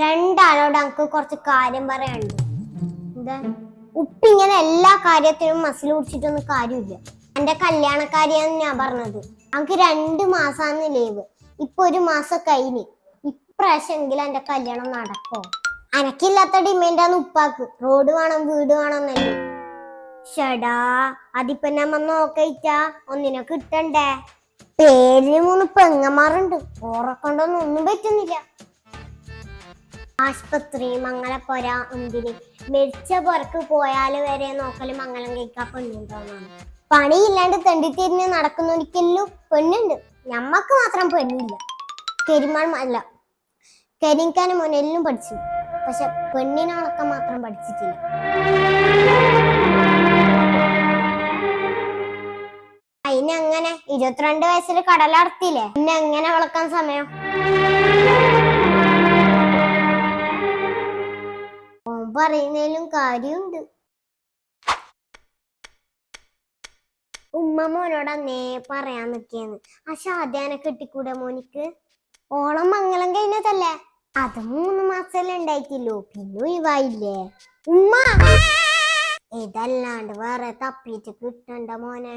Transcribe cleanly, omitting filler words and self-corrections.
രണ്ടാളോട് എനിക്ക് കുറച്ച് കാര്യം പറയാനുണ്ട്. എന്താ? ഉപ്പിങ്ങനെ എല്ലാ കാര്യത്തിനും മസിൽ പിടിച്ചിട്ടൊന്നും കാര്യമില്ല. എന്റെ കല്യാണക്കാരിയാന്ന് ഞാൻ പറഞ്ഞത്. എനിക്ക് 2 മാസാന്ന് ലീവ്. ഇപ്പൊ 1 മാസം കഴിഞ്ഞ്. ഇപ്രാവശ്യം എങ്കിലും എന്റെ കല്യാണം നടക്കോ? അനക്കില്ലാത്ത ഡിമാൻഡാന്ന് ഉപ്പാക്ക്. റോഡ് വേണം, വീട് വേണം എന്നല്ലേ. ഷടാ, അതിപ്പോ നമ്മ നോക്കിച്ചാ ഒന്നിനെ കിട്ടണ്ടേ? പേരിന് 3 പെങ്ങന്മാരുണ്ട്. ഓറക്കൊണ്ടൊന്നും ഒന്നും പറ്റുന്നില്ല. ആശുപത്രി, മംഗലപ്പൊര, എന്തിന് മരിച്ച പുറക്ക് പോയാല് വരെ നോക്കല് മംഗലം കഴിക്കാൻ പെണ്ണുണ്ടോന്നാണ്. പണിയില്ലാണ്ട് തെണ്ടിത്തിരിഞ്ഞ് നടക്കുന്നൊരിക്കലും പെണ്ണുണ്ട്. ഞമ്മക്ക് മാത്രം പെണ്ണില്ല. കരിമാൻ അല്ല, കരിക്കാനും മുന്നെല്ലാം പഠിച്ചു. പക്ഷെ പെണ്ണിനോളൊക്കെ മാത്രം പഠിച്ചിട്ടില്ല. അതിനങ്ങനെ 22 വയസ്സിൽ കടലടത്തില്ലേ, പിന്നെ എങ്ങനെ വളക്കാൻ സമയം? പറയുന്നതിലും കാര്യമുണ്ട്. ഉമ്മ മോനോട് അന്നേ പറയാൻ നിക്കേന്ന്, ആ ഷാദ്യാനെ കെട്ടിക്കൂടെ മോനിക്ക്? ഓളം മംഗലം കഴിഞ്ഞതല്ലേ, അത് 3 മാസല്ലേ ഉണ്ടായിട്ടില്ലോ, പിന്നെ ഒഴിവായില്ലേ. ഉമ്മ ഇതല്ലാണ്ട് വേറെ തപ്പിയിട്ട് കിട്ടണ്ട മോനെ.